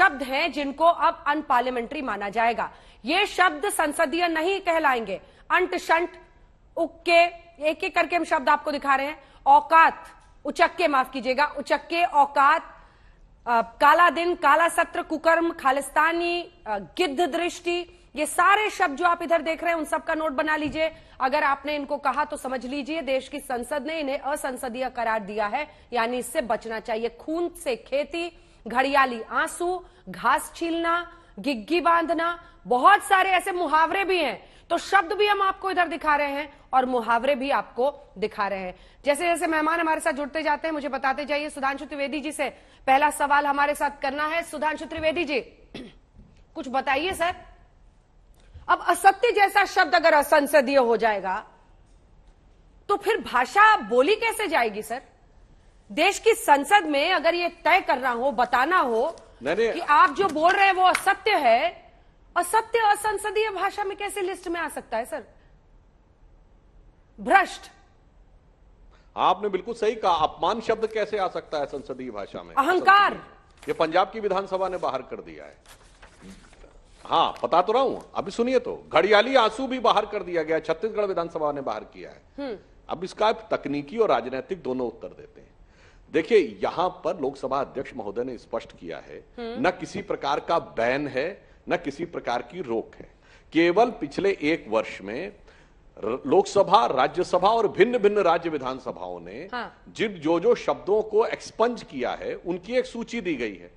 शब्द हैं जिनको अब अनपार्लियामेंट्री माना जाएगा। ये शब्द संसदीय नहीं कहलाएंगे। अंट शंट उक्के, एक एक करके हम शब्द आपको दिखा रहे हैं। औकात, उचक्के, माफ कीजिएगा, उचक्के, औकात, काला दिन, काला सत्र, कुकर्म, खालिस्तानी, गिद्ध दृष्टि, ये सारे शब्द जो आप इधर देख रहे हैं उन सब का नोट बना लीजिए। अगर आपने इनको कहा तो समझ लीजिए देश की संसद ने इन्हें असंसदीय करार दिया है, यानी इससे बचना चाहिए। खून से खेती, घड़ियाली आंसू, घास छीलना, गिग्गी बांधना, बहुत सारे ऐसे मुहावरे भी हैं। तो शब्द भी हम आपको इधर दिखा रहे हैं और मुहावरे भी आपको दिखा रहे हैं। जैसे जैसे मेहमान हमारे साथ जुड़ते जाते हैं मुझे बताते जाइए। सुधांशु त्रिवेदी जी से पहला सवाल हमारे साथ करना है। सुधांशु त्रिवेदी जी, कुछ बताइए सर। अब असत्य जैसा शब्द अगर असंसदीय हो जाएगा तो फिर भाषा बोली कैसे जाएगी सर? देश की संसद में अगर ये तय करना हो, बताना हो कि आप जो बोल रहे हैं वो असत्य है, असत्य असंसदीय भाषा में कैसे लिस्ट में आ सकता है सर? भ्रष्ट, आपने बिल्कुल सही कहा। अपमान शब्द कैसे आ सकता है संसदीय भाषा में? अहंकार, ये पंजाब की विधानसभा ने बाहर कर दिया है। हाँ, बता तो रहा हूं, अभी सुनिए तो। घड़ियाली आंसू भी बाहर कर दिया गया, छत्तीसगढ़ विधानसभा ने बाहर किया है। अब इसका तकनीकी और राजनीतिक दोनों उत्तर देते हैं। देखिए, यहां पर लोकसभा अध्यक्ष महोदय ने स्पष्ट किया है, न किसी प्रकार का बैन है, न किसी प्रकार की रोक है। केवल पिछले एक वर्ष में लोकसभा, राज्यसभा और भिन्न भिन्न राज्य विधानसभाओं ने जिन जो शब्दों को एक्सपंज किया है उनकी एक सूची दी गई है।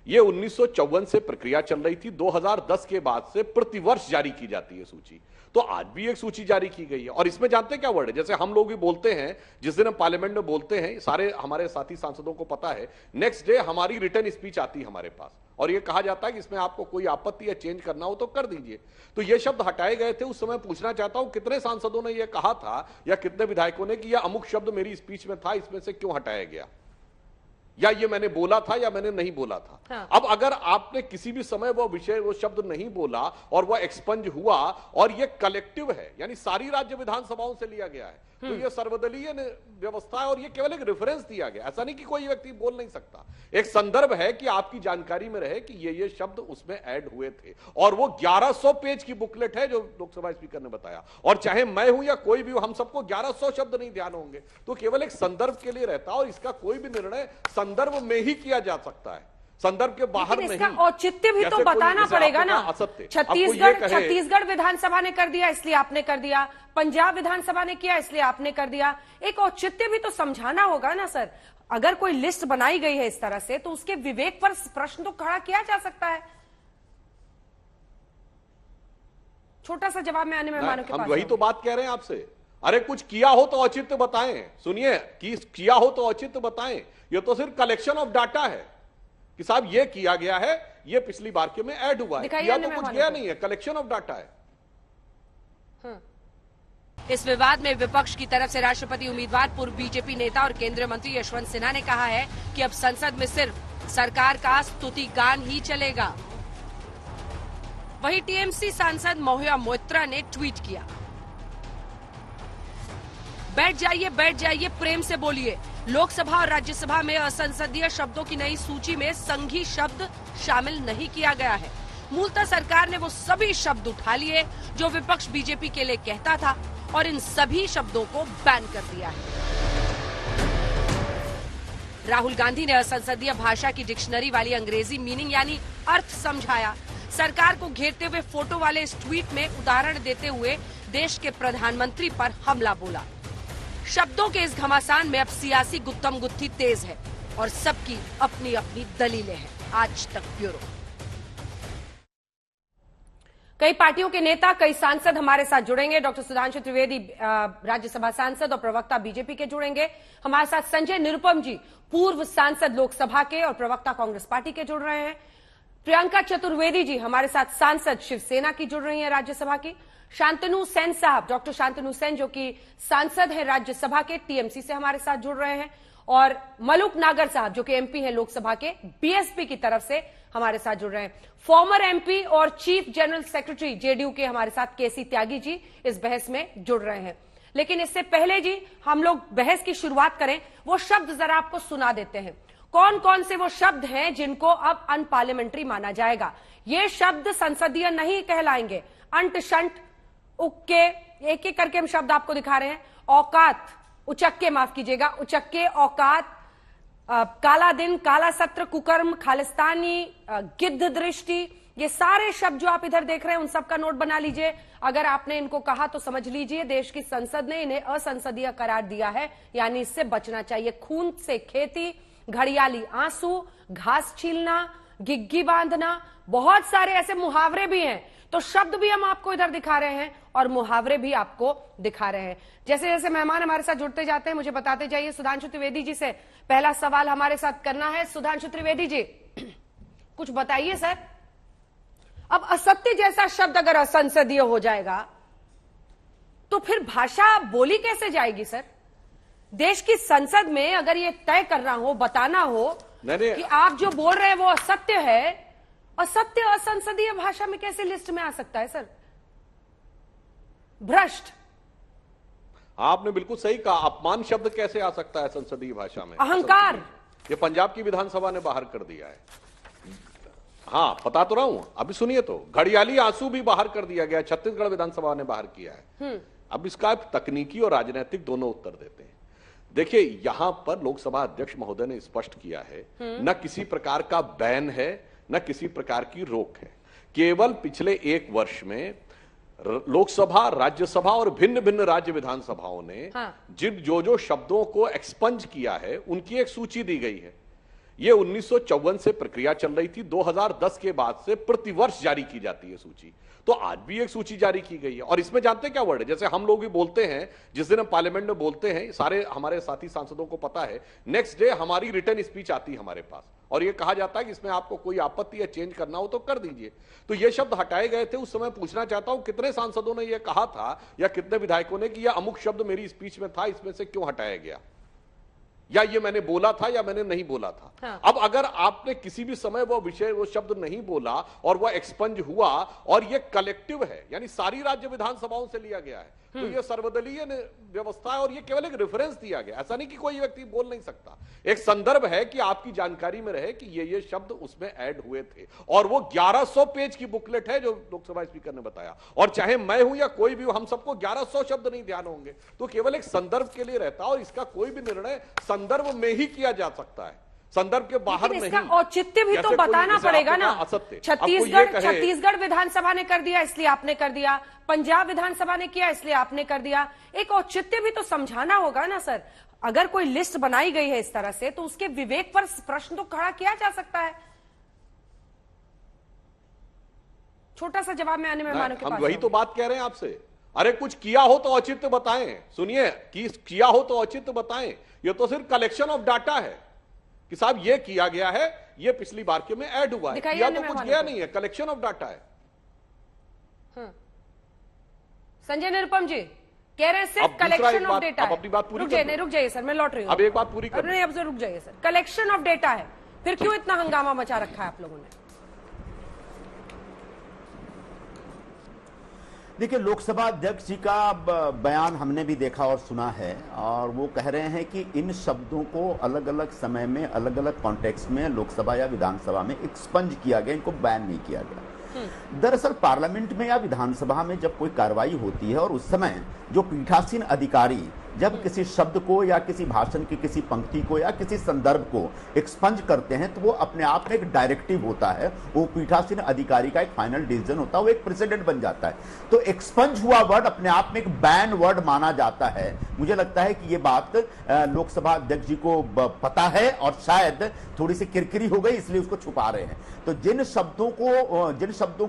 ये 1954 से प्रक्रिया चल रही थी। 2010 के बाद से प्रतिवर्ष जारी की जाती है सूची। तो आज भी एक सूची जारी की गई है और इसमें जानते हैं क्या वर्ड है? जैसे हम लोग भी बोलते हैं, जिस दिन हम पार्लियामेंट में बोलते हैं, सारे हमारे साथी सांसदों को पता है, नेक्स्ट डे हमारी रिटर्न स्पीच आती है हमारे पास और ये कहा जाता है कि इसमें आपको कोई आपत्ति या चेंज करना हो तो कर दीजिए। तो ये शब्द हटाए गए थे। उस समय पूछना चाहता हूं कितने सांसदों ने यह कहा था या कितने विधायकों ने कि यह अमुक शब्द मेरी स्पीच में था, इसमें से क्यों हटाया गया, या ये मैंने बोला था या मैंने नहीं बोला था। हाँ। अब अगर आपने किसी भी समय वो विषय, वो शब्द नहीं बोला और वो एक्सपंज हुआ और ये कलेक्टिव है, यानी सारी राज्य विधानसभाओं से लिया गया है, तो ये सर्वदलीय व्यवस्था है और ये केवल एक रेफरेंस दिया गया। ऐसा नहीं कि कोई व्यक्ति बोल नहीं सकता, एक संदर्भ है कि आपकी जानकारी में रहे कि ये शब्द उसमें ऐड हुए थे। और वो 1100 पेज की बुकलेट है जो लोकसभा स्पीकर ने बताया। और चाहे मैं हूं या कोई भी हो, हम सबको 1100 शब्द नहीं ध्यान होंगे, तो केवल एक संदर्भ के लिए रहता है और इसका कोई भी निर्णय संदर्भ में ही किया जा सकता है, संदर्भ के बाहर नहीं। इसका औचित्य भी तो बताना पड़ेगा ना। छत्तीसगढ़ विधानसभा ने कर दिया इसलिए आपने कर दिया, पंजाब विधानसभा ने किया इसलिए आपने कर दिया। एक औचित्य भी तो समझाना होगा ना सर। अगर कोई लिस्ट बनाई गई है इस तरह से तो उसके विवेक पर प्रश्न तो खड़ा किया जा सकता है। छोटा सा जवाब में आने मेहमानों के पास। हम वही तो बात कह रहे हैं आपसे। अरे कुछ किया हो तो औचित्य बताएं। सुनिए, कि किया हो तो औचित्य बताएं। ये तो सिर्फ कलेक्शन ऑफ डाटा है कि साहब ये किया गया है, ये पिछली बार के में ऐड हुआ है, किया तो कुछ गया नहीं है, कलेक्शन ऑफ डाटा है। इस विवाद में विपक्ष की तरफ से राष्ट्रपति उम्मीदवार पूर्व बीजेपी नेता और केंद्रीय मंत्री यशवंत सिन्हा ने कहा है कि अब संसद में सिर्फ सरकार का स्तुति गान ही चलेगा। वहीं टीएमसी सांसद महुआ मोइत्रा ने ट्वीट किया, बैठ जाइए, प्रेम से बोलिए। लोकसभा और राज्यसभा में असंसदीय शब्दों की नई सूची में संघी शब्द शामिल नहीं किया गया है। मूलतः सरकार ने वो सभी शब्द उठा लिए जो विपक्ष बीजेपी के लिए कहता था और इन सभी शब्दों को बैन कर दिया है। राहुल गांधी ने असंसदीय भाषा की डिक्शनरी वाली अंग्रेजी मीनिंग यानी अर्थ समझाया। सरकार को घेरते हुए फोटो वाले इस ट्वीट में उदाहरण देते हुए देश के प्रधानमंत्री पर हमला बोला। शब्दों के इस घमासान में अब सियासी गुत्थम गुत्थी तेज है और सबकी अपनी अपनी दलीलें हैं। आज तक ब्यूरो। कई पार्टियों के नेता, कई सांसद हमारे साथ जुड़ेंगे। डॉक्टर सुधांशु त्रिवेदी राज्यसभा सांसद और प्रवक्ता बीजेपी के जुड़ेंगे। हमारे साथ संजय निरुपम जी, पूर्व सांसद लोकसभा के और प्रवक्ता कांग्रेस पार्टी के जुड़ रहे हैं। प्रियंका चतुर्वेदी जी हमारे साथ सांसद शिवसेना की जुड़ रही है राज्यसभा की। शांतनु सेन साहब, डॉक्टर शांतनु सेन जो कि सांसद है राज्यसभा के, टीएमसी से हमारे साथ जुड़ रहे हैं। और मलूक नागर साहब जो कि एमपी हैं लोकसभा के, बीएसपी की तरफ से हमारे साथ जुड़ रहे हैं। फॉर्मर एमपी और चीफ जनरल सेक्रेटरी जेडीयू के हमारे साथ केसी त्यागी जी इस बहस में जुड़ रहे हैं। लेकिन इससे पहले जी हम लोग बहस की शुरुआत करें, वो शब्द जरा आपको सुना देते हैं। कौन कौन से वो शब्द हैं जिनको अब अनपार्लियामेंट्री माना जाएगा। ये शब्द संसदीय नहीं कहलाएंगे। अंट शंट उक्के, एक एक करके हम शब्द आपको दिखा रहे हैं। औकात, उचक्के, माफ कीजिएगा, उचक्के, औकात, काला दिन, काला सत्र, कुकर्म, खालिस्तानी, गिद्ध दृष्टि, ये सारे शब्द जो आप इधर देख रहे हैं उन सब का नोट बना लीजिए। अगर आपने इनको कहा तो समझ लीजिए देश की संसद ने इन्हें असंसदीय करार दिया है, यानी इससे बचना चाहिए। खून से खेती, घड़ियाली आंसू, घास छीलना, गिग्गी बांधना, बहुत सारे ऐसे मुहावरे भी हैं। तो शब्द भी हम आपको इधर दिखा रहे हैं और मुहावरे भी आपको दिखा रहे हैं। जैसे जैसे मेहमान हमारे साथ जुड़ते जाते हैं मुझे बताते जाइए। सुधांशु त्रिवेदी जी से पहला सवाल हमारे साथ करना है। सुधांशु त्रिवेदी जी, कुछ बताइए सर। अब असत्य जैसा शब्द अगर असंसदीय हो जाएगा तो फिर भाषा बोली कैसे जाएगी सर? देश की संसद में अगर ये तय करना हो, बताना हो कि आप जो बोल रहे हैं वो असत्य है, असत्य असंसदीय भाषा में कैसे लिस्ट में आ सकता है सर? भ्रष्ट, आपने बिल्कुल सही कहा। अपमान शब्द कैसे आ सकता है संसदीय भाषा में? अहंकार, ये पंजाब की विधानसभा ने बाहर कर दिया है। हाँ, बता तो रहा हूं, अभी सुनिए तो। घड़ियाली आंसू भी बाहर कर दिया गया, छत्तीसगढ़ विधानसभा ने बाहर किया है। अब इसका तकनीकी और राजनीतिक दोनों उत्तर देते हैं। देखिए, यहां पर लोकसभा अध्यक्ष महोदय ने स्पष्ट किया है, न किसी प्रकार का बैन है न किसी प्रकार की रोक है। केवल पिछले एक वर्ष में लोकसभा, राज्यसभा और भिन्न भिन्न राज्य विधानसभाओं ने जो शब्दों को एक्सपंज किया है उनकी एक सूची दी गई है। यह 1954 से प्रक्रिया चल रही थी, 2010 के बाद से प्रतिवर्ष जारी की जाती है सूची। तो आज भी एक सूची जारी की गई है। और इसमें जानते हैं क्या वर्ड है? जैसे हम लोग भी बोलते हैं, जिस दिन हम पार्लियामेंट में बोलते हैं, सारे हमारे साथी सांसदों को पता है, नेक्स्ट डे हमारी रिटर्न स्पीच आती है हमारे पास और यह कहा जाता है कि इसमें आपको कोई आपत्ति या चेंज करना हो तो कर दीजिए। तो ये शब्द हटाए गए थे। उस समय पूछना चाहता हूं कितने सांसदों ने यह कहा था या कितने विधायकों ने कि यह अमुक शब्द मेरी स्पीच में था, इसमें से क्यों हटाया गया, या ये मैंने बोला था या मैंने नहीं बोला था। हाँ। अब अगर आपने किसी भी समय वो विषय, वो शब्द नहीं बोला और वो एक्सपंज हुआ और ये कलेक्टिव है, यानी सारी राज्य विधानसभाओं से लिया गया है, तो ये सर्वदलीय व्यवस्था है और ये केवल एक रेफरेंस दिया गया। ऐसा नहीं कि कोई व्यक्ति बोल नहीं सकता, एक संदर्भ है कि आपकी जानकारी में रहे कि ये शब्द उसमें ऐड हुए थे। और वो 1100 पेज की बुकलेट है जो लोकसभा स्पीकर ने बताया। और चाहे मैं हूं या कोई भी हो, हम सबको 1100 शब्द नहीं ध्यान होंगे, तो केवल एक संदर्भ के लिए रहता है और इसका कोई भी निर्णय संदर्भ में ही किया जा सकता है, संदर्भ के बाहर नहीं। इसका औचित्य भी तो बताना पड़ेगा ना। छत्तीसगढ़ विधानसभा ने कर दिया इसलिए आपने कर दिया, पंजाब विधानसभा ने किया इसलिए आपने कर दिया। एक औचित्य भी तो समझाना होगा ना सर। अगर कोई लिस्ट बनाई गई है इस तरह से तो उसके विवेक पर प्रश्न तो खड़ा किया जा सकता है। छोटा सा जवाब में आने मेहमानों के पास। हम वही तो बात कह रहे हैं आपसे। अरे कुछ किया हो तो औचित्य बताएं। सुनिए, कि किया हो तो औचित्य बताएं। ये तो सिर्फ कलेक्शन ऑफ डाटा है कि साहब ये किया गया है, ये पिछली बार के में ऐड हुआ है, किया तो कुछ गया नहीं है, कलेक्शन ऑफ डाटा है। संजय निरुपम जी कह रहे हैं सिर्फ कलेक्शन ऑफ डेटा है। अपनी बात पूरी रुक जाइए सर, मैं लौट रही हूं। अब एक बात पूरी कर। नहीं, अब रुक जाइए सर। कलेक्शन ऑफ डेटा है, फिर क्यों इतना हंगामा मचा रखा है आप लोगों ने? देखिए, लोकसभा अध्यक्ष जी का बयान हमने भी देखा और सुना है और वो कह रहे हैं कि इन शब्दों को अलग अलग समय में अलग अलग कॉन्टेक्स्ट में लोकसभा या विधानसभा में एक्सपंज किया गया, इनको बैन नहीं किया गया। दरअसल पार्लियामेंट में या विधानसभा में जब कोई कार्रवाई होती है और उस समय जो पीठासीन अधिकारी जब किसी शब्द को या किसी भाषण की किसी पंक्ति को या किसी संदर्भ को एक्सपंज करते हैं तो वो अपने आप में एक डायरेक्टिव होता है, वो पीठासीन अधिकारी का एक फाइनल डिसीजन होता है, वो एक प्रेसिडेंट बन जाता है। तो एक्सपंज हुआ वर्ड अपने आप में एक बैन वर्ड माना जाता है। मुझे लगता है कि ये बात लोकसभा अध्यक्ष जी को पता है और शायद थोड़ी सी किरकिरी हो गई इसलिए उसको छुपा रहे हैं। तो जिन शब्दों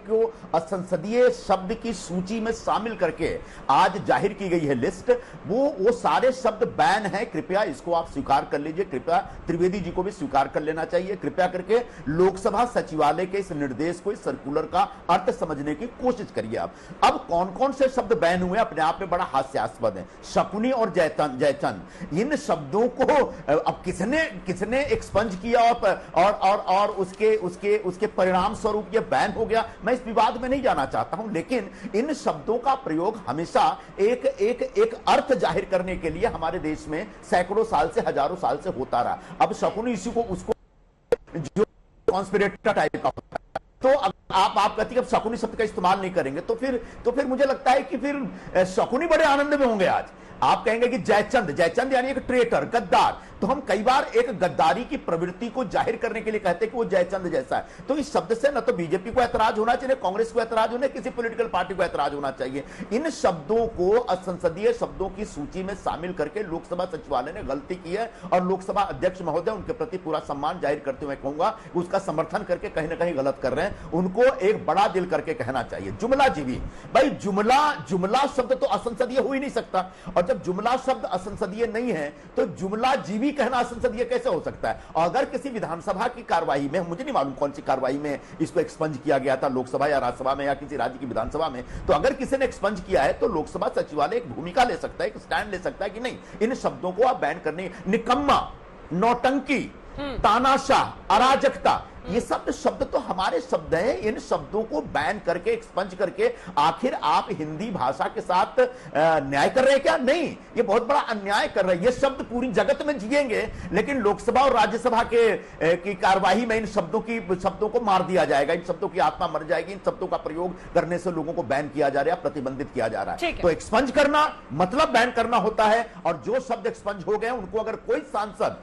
को असंसदीय शब्द की सूची में शामिल करके आज जाहिर की गई है लिस्ट, वो सारे शब्द बैन है। कृपया इसको आप स्वीकार कर लीजिए, कृपया त्रिवेदी जी को भी स्वीकार कर लेना चाहिए। कृपया करके लोकसभा सचिवालय के इस निर्देश को, इस सर्कुलर का अर्थ समझने की कोशिश करिए आप। अब कौन कौन से शब्द बैन हुए अपने आप में बड़ा हास्यास्पद है। शकुनी और जयचंद, इन शब्दों को अब किसने एक्सपंज किया और उसके परिणाम स्वरूप यह बैन हो गया, मैं इस विवाद में नहीं जाना चाहता हूं। लेकिन इन शब्दों का प्रयोग हमेशा एक अर्थ जाहिर करने के लिए हमारे देश में सैकड़ों साल से, हजारों साल से होता रहा। अब शकुनी इश्यू को उसको जो कॉन्स्पिरेटर टाइप का होता है, तो आप कहती है शकुनी शब्द का इस्तेमाल नहीं करेंगे, तो फिर मुझे लगता है कि फिर शकुनी बड़े आनंद में होंगे आज। आप कहेंगे कि जयचंद यानी एक ट्रेटर, गद्दार, तो हम कई बार एक गद्दारी की प्रवृत्ति को जाहिर करने के लिए कहते हैं कि वो जयचंद जैसा है। तो इस शब्द से न तो बीजेपी को ऐतराज होना चाहिए, कांग्रेस को ऐतराज होना, किसी पॉलिटिकल पार्टी को ऐतराज होना चाहिए। इन शब्दों को असंसदीय शब्दों की सूची में शामिल करके लोकसभा सचिवालय ने गलती की है, और लोकसभा अध्यक्ष महोदय उनके प्रति पूरा सम्मान जाहिर करते हुए कहूंगा, उसका समर्थन करके कहीं ना कहीं गलत कर रहे हैं। उनको एक बड़ा दिल करके कहना चाहिए। जुमलाजीवी, भाई जुमला शब्द तो असंसदीय हो ही नहीं सकता, और जब जुमला शब्द असंसदीय नहीं है तो जुमलाजीवी कहना असंसदीय कैसे हो सकता है? और अगर किसी विधानसभा की कार्रवाई में, मुझे नहीं मालूम कौन सी कार्रवाई में इसको एक्सपंज किया गया था, लोकसभा या राज्यसभा में या किसी राज्य की विधानसभा में, तो अगर किसी ने एक्सपंज किया है तो लोकसभा सचिवालय एक भूमिका ले सकता है, एक स्टैंड ले सकता है कि नहीं, इन शब्दों को आप बैन करने, निकम्मा, नौटंकी, तानाशाह, अराजकता, ये शब्द तो हमारे शब्द हैं। इन शब्दों को बैन करके, एक्सपंज करके आखिर आप हिंदी भाषा के साथ न्याय कर रहे हैं क्या? नहीं, ये बहुत बड़ा अन्याय कर रहे हैं। ये शब्द पूरी जगत में जिएंगे, लेकिन लोकसभा और राज्यसभा की कार्यवाही में इन शब्दों को मार दिया जाएगा, इन शब्दों की आत्मा मर जाएगी। इन शब्दों का प्रयोग करने से लोगों को बैन किया जा रहा है, प्रतिबंधित किया जा रहा है। तो एक्सपंज करना मतलब बैन करना होता है, और जो शब्द एक्सपंज हो गए उनको अगर कोई सांसद,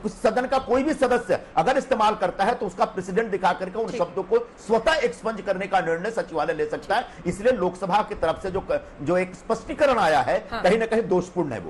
सदन का कोई भी सदस्य अगर इस्तेमाल करता है तो उसका प्रेसिडेंट दिखा करके उन शब्दों को स्वतः एक्सपंज करने का निर्णय सचिवालय ले सकता है। इसलिए लोकसभा की तरफ से जो एक स्पष्टीकरण आया है, कहीं ना कहीं दोषपूर्ण है वो।